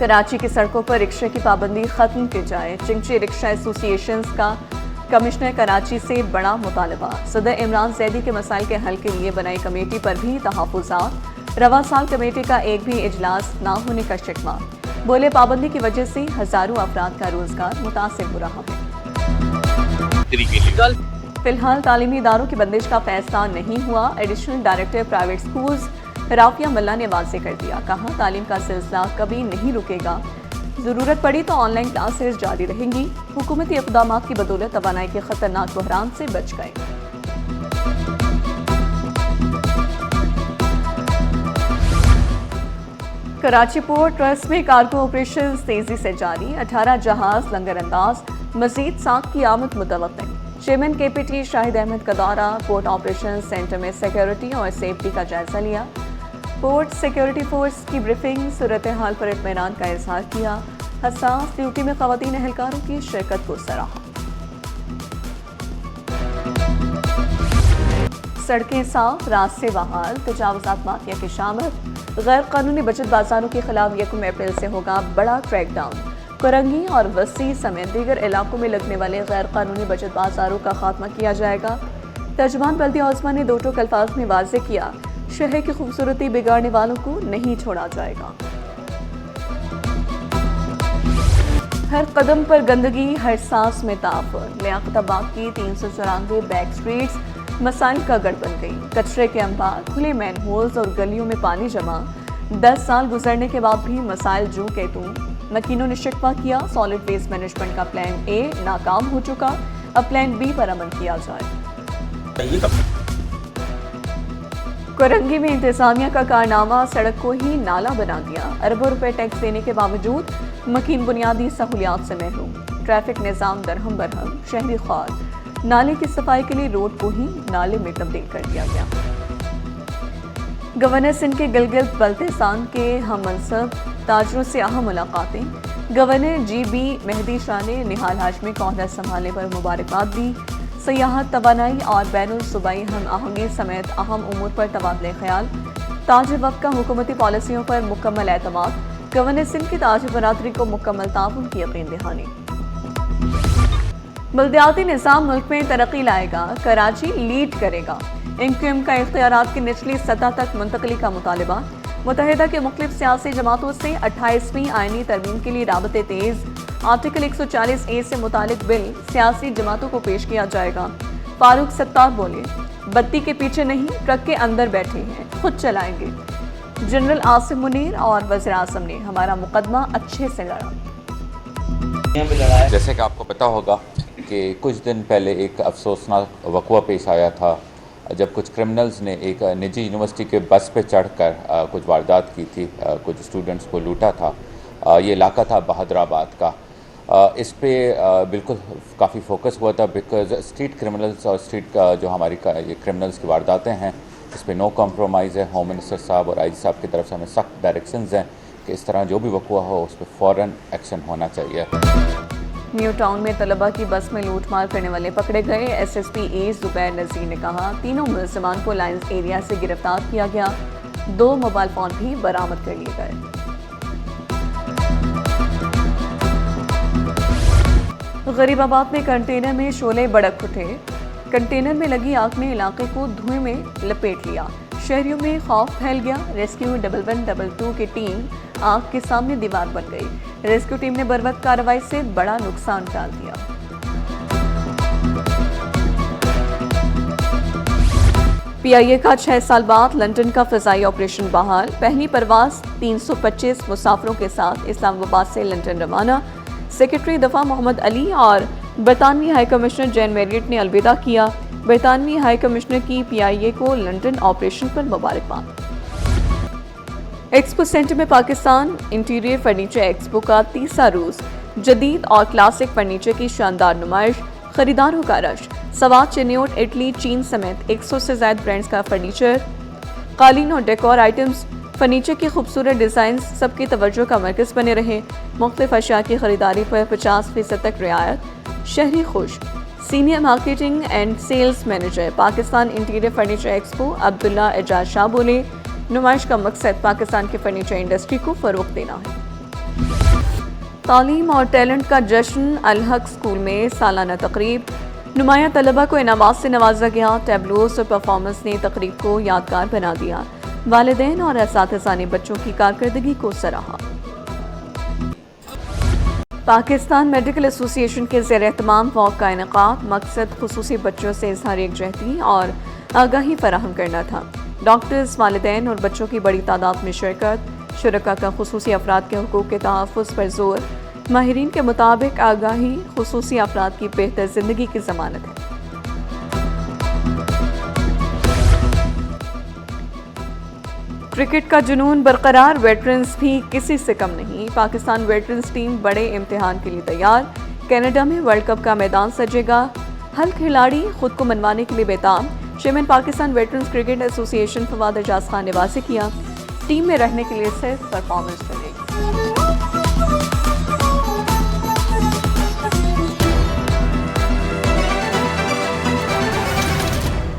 कराची की सड़कों पर रिक्शे की पाबंदी खत्म की जाए, चिंची रिक्शा एसोसिएशन का कमिश्नर कराची से बड़ा मुतालबा। सदर इमरान जैदी के मसाइल के हल के लिए बनाई कमेटी पर भी तहफ़्फ़ुज़ात। रवा साल कमेटी का एक भी इजलास ना होने का शिकवा। बोले पाबंदी की वजह से हजारों अफराद का रोजगार मुतासिर हो रहा है। फिलहाल तालीमी इदारों की बंदिश का फैसला नहीं हुआ। Additional director private schools Rafia Malla ने वाज़ेह कर दिया। कहा तालीम का सिलसिला कभी नहीं रुकेगा, ज़रूरत पड़ी तो ऑनलाइन क्लासेस जारी रहेंगी। हुकूमती इक़दामात की बदौलत तवानाई के खतरनाक बहरान से बच गए। कराची पोर्ट ट्रस्ट में कार्गो ऑपरेशन तेजी से जारी। 18 जहाज लंगर अंदाज, मजीद 7 की आमद मुतवक्किल। चेयरमैन KPT शाहिद अहमद का दौरा पोर्ट ऑपरेशन सेंटर में सिक्योरिटी और सेफ्टी का जायजा लिया। पोर्ट सिक्योरिटी फोर्स की ब्रीफिंग, सूरत हाल पर इत्मीनान का इजहार किया। हसास ड्यूटी में ख़वातीन एहलकारों की शिरकत को सराहा। सड़कें साफ, रास्ते बहाल, तजावुज़ात माफिया की शामत। गैर कानूनी बचत बाजारों के खिलाफ 1 अप्रैल से होगा बड़ा क्रैकडाउन। करंगी और वसी समेत दीगर इलाकों में लगने वाले गैर कानूनी बचत बाजारों का खात्मा किया जाएगा। तर्जुमान बल्दिया औज़मा ने 2 टोक अल्फाज में वाज़ेह किया, शहर की खूबसूरती बिगाड़ने वालों को नहीं छोड़ा जाएगा। हर कदम पर गंदगी, हर सांस में ताफ़र। लियाकताबाद की 394 बैक स्ट्रीट्स मसाइल का गढ़ बन गई। कचरे के अंबार, खुले मैन होल्स और गलियों में पानी जमा। 10 साल गुजरने के बाद भी मसाइल जू के तू। मकीनों ने शिकवा किया, सॉलिड वेस्ट मैनेजमेंट का प्लान A नाकाम हो चुका, अब प्लान B पर अमल किया जाए। करंगी में इंतजामिया का कारनामा, सड़क को ही नाला बना दिया। अरबों रुपए टैक्स देने के बावजूद मकीन बुनियादी सहूलियात से महरूम। ट्रैफिक निज़ाम दरहम बरहम, शहरी ख्वार। नाले की सफाई के लिए रोड को ही नाले में तब्दील कर दिया गया। गवर्नर सिंध के गिलगित बल्तिस्तान के हम मनसब ताजरों से अहम मुलाकातें। गवर्नर GB मेहदी शाह ने निहाल हाशमी को ओहदा संभालने पर मुबारकबाद दी। सयाहत, तवानाई और बैनुल सूबाई हम आहंगी समेत अहम उमूर पर तबादले ख्याल। ताज वक्त का हुकूमती पॉलिसियों पर मुकम्मल एतमाद। गवर्नर सिंध की ताज बरादरी को मुकम्मल ताउन की यकीन दहानी। बल्दियाती निज़ाम मुल्क में तरक्की लाएगा, कराची लीड करेगा। MQM का इख्तियारात की निचली सतह तक मुंतकली का मुतालबा। मुत्तहिदा के मुख्तलिफ सियासी जमातों से 28वीं आईनी तरमीम के लिए राबते तेज। आर्टिकल 140A से मुतालिक बिल सियासी जमातों को पेश किया जाएगा। फारूक सत्तार बोले, बत्ती के पीछे नहीं, ट्रक के अंदर बैठे हैं, खुद चलाएंगे। जनरल आसिम मुनीर और वज़ीर आज़म ने हमारा मुकदमा अच्छे से लड़ा। जैसे कि आपको पता होगा कि कुछ दिन पहले एक अफसोसनाक वक़्वा पेश आया था जब कुछ क्रिमिनल्स ने एक निजी यूनिवर्सिटी के बस पे चढ़कर कुछ वारदात की थी, कुछ स्टूडेंट्स को लूटा था। ये इलाका था बहादुराबाद का। इस पे बिल्कुल काफ़ी फोकस हुआ था बिकॉज़ स्ट्रीट क्रिमिनल्स और स्ट्रीट का जो हमारी ये क्रिमिनल्स की वारदातें हैं, इस पे नो कॉम्प्रोमाइज़ है। होम मिनिस्टर साहब और IG साहब की तरफ से हमें सख्त डायरेक्शंस हैं कि इस तरह जो भी वक़्वा हो उस पर फ़ौरन एक्शन होना चाहिए। न्यू टाउन में तलबा की बस में लूटमार करने वाले पकड़े गए। SSP A ज़ुबैर नज़ीर ने कहा, तीनों मुलज़िमान को लाइन्स एरिया से गिरफ्तार किया गया। 2 मोबाइल फ़ोन भी बरामद कर लिए गए। गरीबाबाद में कंटेनर में शोले भड़क उठे। कंटेनर में लगी आग ने इलाके को धुएं में लपेट लिया। शहरियों में खौफ फैल गया। रेस्क्यू 1112 की टीम आग के सामने दीवार बन गई। रेस्क्यू टीम ने बर्वक्त कार्रवाई से बड़ा नुकसान टाल दिया। PIA का 6 साल बाद लंदन का फ़िज़ाई ऑपरेशन बहाल। पहली परवाज़ 325 मुसाफिरों के साथ इस्लामाबाद से लंदन रवाना। सेक्रेटरी दफा मोहम्मद अली और बरतानवी हाई कमिश्नर जैन मैरियट ने अलविदा किया। बरतानवी हाई कमिश्नर की PIA को लंदन ऑपरेशन पर मुबारकबाद। एक्सपो सेंटर में पाकिस्तान इंटीरियर फर्नीचर एक्सपो का 30वां रोज। जदीद और क्लासिक फर्नीचर की शानदार नुमाइश, खरीदारों का रश। सवात, चिन्योट, इटली, चीन समेत 100 से ज्यादा ब्रांड्स का फर्नीचर, कालीन और डेकोर आइटम्स, फर्नीचर की खूबसूरत डिज़ाइन सबकी तवज्जो का मरकज़ बने रहे। मुख्तलिफ अशिया की खरीदारी पर 50% तक रियायत। शहरी खुश। Senior marketing and sales manager Pakistan interior furniture expo Abdullah Ejaz Shah बोले, नुमाइश का मकसद पाकिस्तान की फर्नीचर इंडस्ट्री को फ़रोग़ देना है। تعلیم اور ٹیلنٹ کا جشن الحق اسکول میں سالانہ تقریب، نمایاں طلبہ کو انعامات سے نوازا گیا۔ ٹیبلوز اور پرفارمنس نے تقریب کو یادگار بنا دیا۔ والدین اور اساتذہ نے بچوں کی کارکردگی کو سراہا۔ پاکستان میڈیکل ایسوسی ایشن کے زیر اہتمام واک کا انعقاد، مقصد خصوصی بچوں سے اظہار یکجہتی اور آگاہی فراہم کرنا تھا۔ ڈاکٹرز، والدین اور بچوں کی بڑی تعداد میں شرکت۔ شرکاء کا خصوصی افراد کے حقوق کے تحفظ پر زور۔ ماہرین کے مطابق آگاہی خصوصی افراد کی بہتر زندگی کی ضمانت ہے۔ کرکٹ کا جنون برقرار، ویٹرنز بھی کسی سے کم نہیں۔ پاکستان ویٹرنز ٹیم بڑے امتحان کے لیے تیار۔ کینیڈا میں ورلڈ کپ کا میدان سجے گا۔ ہل کھلاڑی خود کو منوانے کے لیے بےتاب۔ چیئرمین پاکستان ویٹرنز کرکٹ ایسوسی ایشن فواد اعجاز خان نے واضح کیا، ٹیم میں رہنے کے لیے صرف پرفارمنس ملے گی۔